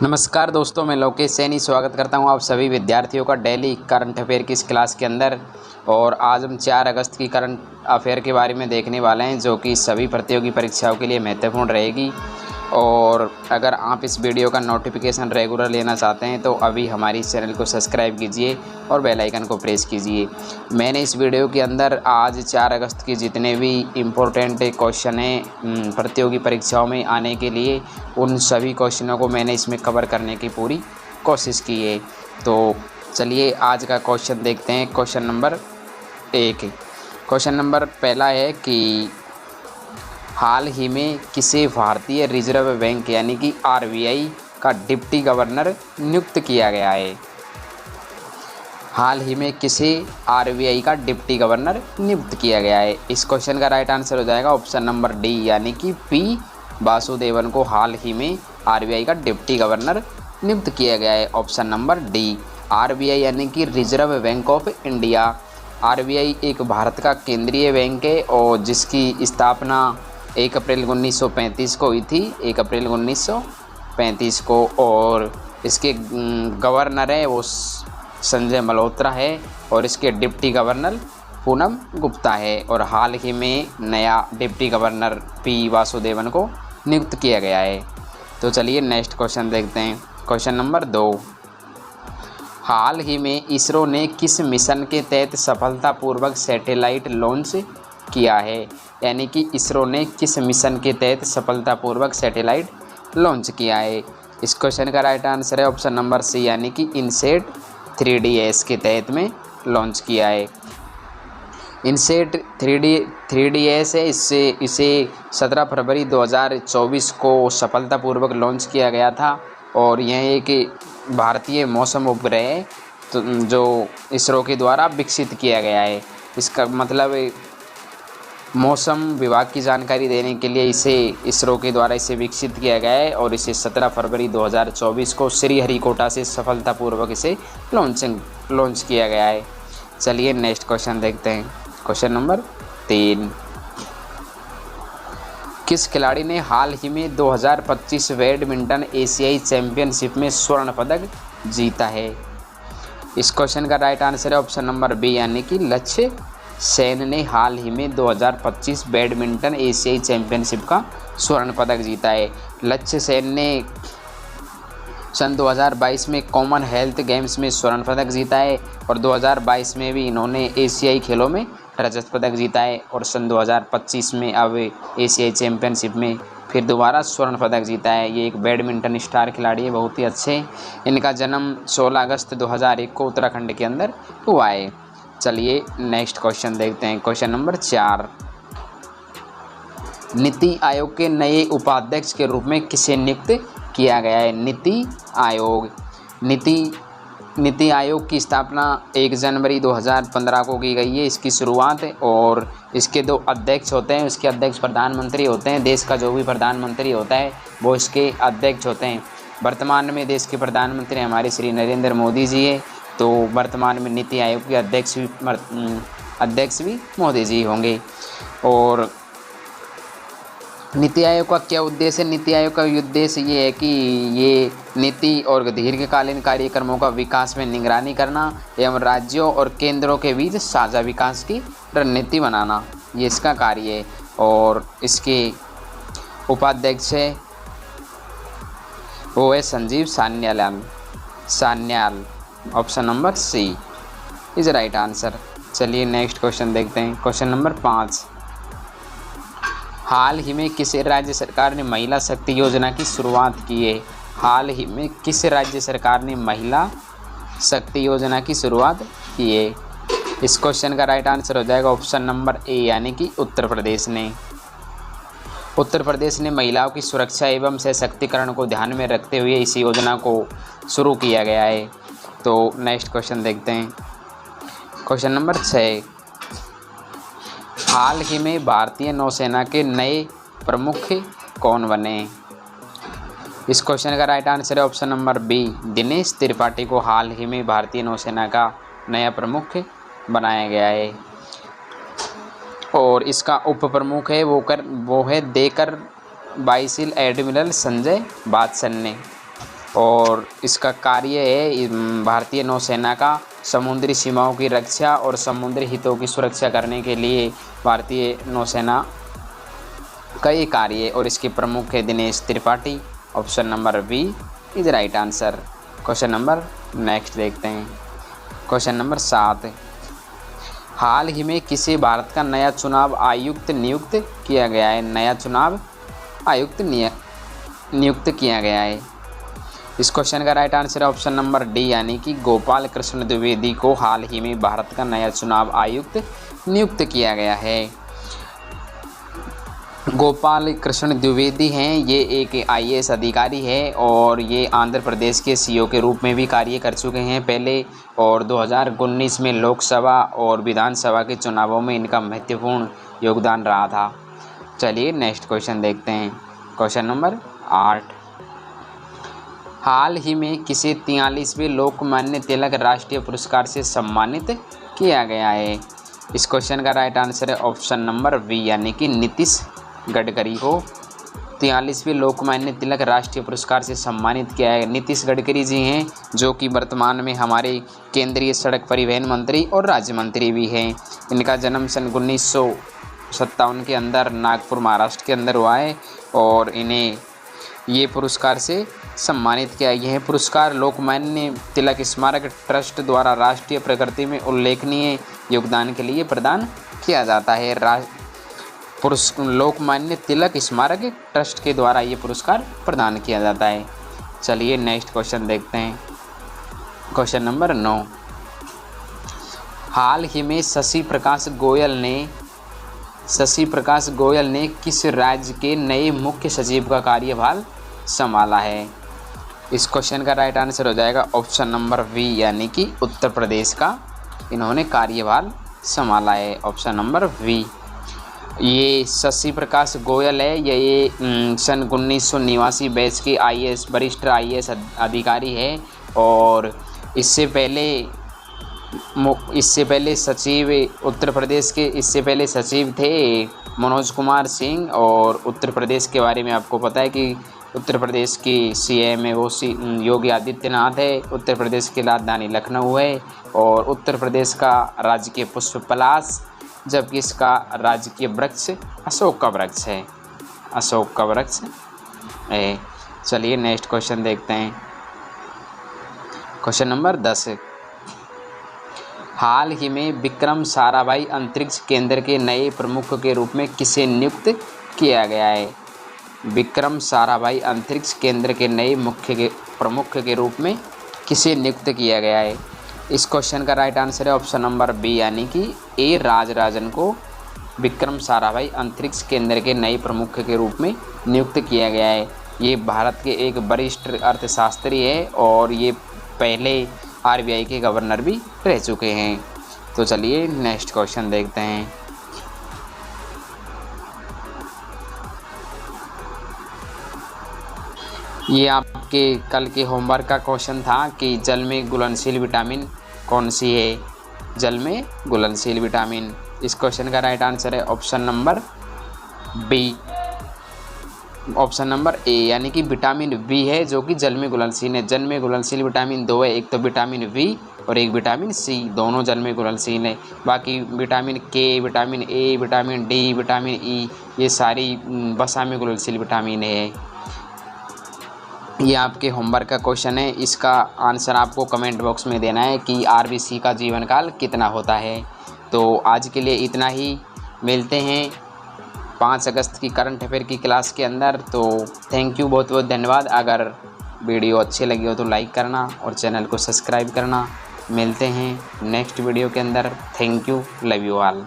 नमस्कार दोस्तों, मैं लोकेश सैनी स्वागत करता हूं आप सभी विद्यार्थियों का डेली करंट अफेयर की इस क्लास के अंदर। और आज हम 4 अगस्त की करंट अफेयर के बारे में देखने वाले हैं, जो कि सभी प्रतियोगी परीक्षाओं के लिए महत्वपूर्ण रहेगी। और अगर आप इस वीडियो का नोटिफिकेशन रेगुलर लेना चाहते हैं तो अभी हमारी इस चैनल को सब्सक्राइब कीजिए और बेल आइकन को प्रेस कीजिए। मैंने इस वीडियो के अंदर आज 4 अगस्त के जितने भी इम्पोर्टेंट क्वेश्चन हैं प्रतियोगी परीक्षाओं में आने के लिए, उन सभी क्वेश्चनों को मैंने इसमें कवर करने की पूरी कोशिश की है। तो चलिए आज का क्वेश्चन देखते हैं। Question number 1। क्वेश्चन नंबर पहला है कि हाल ही में किसे भारतीय रिजर्व बैंक यानी कि आरबीआई का डिप्टी गवर्नर नियुक्त किया गया है। हाल ही में किसे आरबीआई का डिप्टी गवर्नर नियुक्त किया गया है। इस क्वेश्चन का राइट आंसर हो जाएगा ऑप्शन नंबर डी, यानी कि पी वासुदेवन को हाल ही में आरबीआई का डिप्टी गवर्नर नियुक्त किया गया है। Option number D. आरबीआई यानी कि reserve bank of India. RBI एक भारत का केंद्रीय बैंक है और जिसकी स्थापना 1 अप्रैल 1935 को हुई थी, 1 अप्रैल 1935 को। और इसके गवर्नर है वो संजय मल्होत्रा है और इसके डिप्टी गवर्नर पूनम गुप्ता है। और हाल ही में नया डिप्टी गवर्नर पी वासुदेवन को नियुक्त किया गया है। तो चलिए नेक्स्ट क्वेश्चन देखते हैं। Question number 2। हाल ही में इसरो ने किस मिशन के तहत सफलतापूर्वक सैटेलाइट लॉन्च किया है। यानी कि इसरो ने किस मिशन के तहत सफलतापूर्वक सैटेलाइट लॉन्च किया है। इस क्वेश्चन का राइट आंसर है ऑप्शन नंबर सी, यानी कि इनसेट 3DS के तहत में लॉन्च किया है। इनसेट 3DS है, इसे 17 फरवरी 2024 को सफलतापूर्वक लॉन्च किया गया था। और यह एक भारतीय मौसम उपग्रह है तो जो इसरो के द्वारा विकसित किया गया है। इसका मतलब मौसम विभाग की जानकारी देने के लिए इसरो के द्वारा इसे विकसित किया गया है और इसे 17 फरवरी 2024 को श्रीहरिकोटा से सफलतापूर्वक इसे लॉन्च किया गया है। चलिए नेक्स्ट क्वेश्चन देखते हैं। Question number 3। किस खिलाड़ी ने हाल ही में 2025 बैडमिंटन एशियाई चैंपियनशिप में स्वर्ण पदक जीता है। इस क्वेश्चन का राइट आंसर है ऑप्शन नंबर बी, यानी कि लक्ष्य सेन ने हाल ही में 2025 बैडमिंटन एशियाई चैंपियनशिप का स्वर्ण पदक जीता है। लक्ष्य सेन ने सन 2022 में कॉमनवेल्थ गेम्स में स्वर्ण पदक जीता है और 2022 में भी इन्होंने एशियाई खेलों में रजत पदक जीता है और सन 2025 में अब एशियाई चैंपियनशिप में फिर दोबारा स्वर्ण पदक जीता है। ये एक बैडमिंटन स्टार खिलाड़ी है, बहुत ही अच्छे। इनका जन्म 16 अगस्त 2001 को उत्तराखंड के अंदर हुआ है। चलिए नेक्स्ट क्वेश्चन देखते हैं। Question number 4। नीति आयोग के नए उपाध्यक्ष के रूप में किसे नियुक्त किया गया है। नीति आयोग नीति आयोग की स्थापना 1 जनवरी 2015 को की गई है। इसकी शुरुआत और इसके 2 अध्यक्ष होते हैं। इसके अध्यक्ष प्रधानमंत्री होते हैं। देश का जो भी प्रधानमंत्री होता है वो इसके अध्यक्ष होते हैं। वर्तमान में देश के प्रधानमंत्री हमारे श्री नरेंद्र मोदी जी है, तो वर्तमान में नीति आयोग के अध्यक्ष भी मोदी जी होंगे। और नीति आयोग का क्या उद्देश्य है। नीति आयोग का उद्देश्य ये है कि ये नीति और दीर्घकालीन कार्यक्रमों का विकास में निगरानी करना एवं राज्यों और केंद्रों के बीच साझा विकास की रणनीति बनाना, ये इसका कार्य है। और इसके उपाध्यक्ष है वो है Sanjeev Sanyal. Option number C is right answer. चलिए नेक्स्ट क्वेश्चन देखते हैं। Question number 5। हाल ही में किस राज्य सरकार ने महिला शक्ति योजना की शुरुआत की है। हाल ही में किस राज्य सरकार ने महिला शक्ति योजना की शुरुआत की है। इस क्वेश्चन का राइट आंसर हो जाएगा ऑप्शन नंबर ए, यानी कि उत्तर प्रदेश ने। उत्तर प्रदेश ने महिलाओं की सुरक्षा एवं सशक्तिकरण को ध्यान में रखते हुए इस योजना को शुरू किया गया है। तो नेक्स्ट क्वेश्चन देखते हैं। Question number 6। हाल ही में भारतीय नौसेना के नए प्रमुख कौन बने। इस क्वेश्चन का राइट आंसर है option number B, Dinesh Tripathi को हाल ही में भारतीय नौसेना का नया प्रमुख बनाया गया है। और इसका उप प्रमुख है वो है देकर वाइस एडमिरल संजय वात्सन ने। और इसका कार्य है भारतीय नौसेना का समुद्री सीमाओं की रक्षा और समुद्री हितों की सुरक्षा करने के लिए भारतीय नौसेना का ये कार्य है और इसके प्रमुख है Dinesh Tripathi. Option number B is right answer. Question number next देखते हैं। क्वेश्चन नंबर 7, हाल ही में किसे भारत का नया चुनाव आयुक्त नियुक्त किया गया है? नया चुनाव आयुक्त नियुक्त किया गया है। इस क्वेश्चन का राइट आंसर है ऑप्शन नंबर डी, यानी कि गोपाल कृष्ण द्विवेदी को हाल ही में भारत का नया चुनाव आयुक्त नियुक्त किया गया है। गोपाल कृष्ण द्विवेदी हैं, ये एक IAS अधिकारी है और ये आंध्र प्रदेश के CEO के रूप में भी कार्य कर चुके हैं पहले, और 2019 में लोकसभा और विधानसभा के चुनावों में इनका महत्वपूर्ण योगदान रहा था। चलिए नेक्स्ट क्वेश्चन देखते हैं। क्वेश्चन नंबर 8, हाल ही में किसे 43वें लोकमान्य तिलक राष्ट्रीय पुरस्कार से सम्मानित किया गया है? इस क्वेश्चन का राइट आंसर है ऑप्शन नंबर बी, यानी कि नीतीश गडकरी को 43वें लोकमान्य तिलक राष्ट्रीय पुरस्कार से सम्मानित किया है। नीतीश गडकरी जी हैं जो कि वर्तमान में हमारे केंद्रीय सड़क परिवहन मंत्री और राज्य मंत्री भी हैं। इनका जन्म सन 1957 के अंदर नागपुर महाराष्ट्र के अंदर हुआ है और इन्हें ये पुरस्कार से सम्मानित किया। यह पुरस्कार लोकमान्य तिलक स्मारक ट्रस्ट द्वारा राष्ट्रीय प्रगति में उल्लेखनीय योगदान के लिए प्रदान किया जाता है। लोकमान्य तिलक स्मारक ट्रस्ट के द्वारा ये पुरस्कार प्रदान किया जाता है। चलिए नेक्स्ट क्वेश्चन देखते हैं। क्वेश्चन नंबर 9, हाल ही में शशि प्रकाश गोयल ने किस राज्य के नए मुख्य सचिव का कार्यभार संभाला है? इस क्वेश्चन का राइट आंसर हो जाएगा ऑप्शन नंबर बी, यानी कि उत्तर प्रदेश का इन्होंने कार्यभार संभाला है। Option number B. ये शशि प्रकाश गोयल है, ये सन 1989 बैच के वरिष्ठ IAS अधिकारी है और इससे पहले सचिव उत्तर प्रदेश के सचिव थे मनोज कुमार सिंह। और उत्तर प्रदेश के बारे में आपको पता है कि उत्तर प्रदेश की CM है वो योगी आदित्यनाथ है। उत्तर प्रदेश की राजधानी लखनऊ है और उत्तर प्रदेश का राजकीय पुष्प पलाश, जबकि इसका राजकीय वृक्ष अशोक का वृक्ष है। चलिए नेक्स्ट क्वेश्चन देखते हैं। क्वेश्चन नंबर 10, हाल ही में विक्रम साराभाई अंतरिक्ष केंद्र के नए प्रमुख के रूप में किसे नियुक्त किया गया है? विक्रम साराभाई अंतरिक्ष केंद्र के नए प्रमुख के रूप में किसे नियुक्त किया गया है? इस क्वेश्चन का राइट आंसर है ऑप्शन नंबर बी, यानी कि A राजराजन को विक्रम साराभाई अंतरिक्ष केंद्र के नए प्रमुख के रूप में नियुक्त किया गया है। ये भारत के एक वरिष्ठ अर्थशास्त्री है और ये पहले RBI के गवर्नर भी रह चुके हैं। तो चलिए नेक्स्ट क्वेश्चन देखते हैं। ये आपके कल के होमवर्क का क्वेश्चन था कि जल में घुलनशील विटामिन कौन सी है? जल में घुलनशील विटामिन। इस क्वेश्चन का राइट आंसर है option number B, option number A, यानी कि विटामिन बी है जो कि जल में घुलनशील है। जल में घुलनशील विटामिन 2 है, एक तो विटामिन बी और एक विटामिन सी, दोनों जल में घुलनशील है। बाकी विटामिन के, vitamin A, vitamin D, vitamin E, ये सारी वसा में घुलनशील विटामिन है। ये आपके होमवर्क का क्वेश्चन है। इसका आंसर आपको कमेंट बॉक्स में देना है कि RBC का जीवन काल कितना होता है। तो आज के लिए इतना ही, मिलते हैं 5 अगस्त की करंट अफेयर की क्लास के अंदर। तो थैंक यू, बहुत बहुत धन्यवाद। अगर वीडियो अच्छी लगी हो तो लाइक करना और चैनल को सब्सक्राइब करना। मिलते हैं नेक्स्ट वीडियो के अंदर। Thank you, love you all.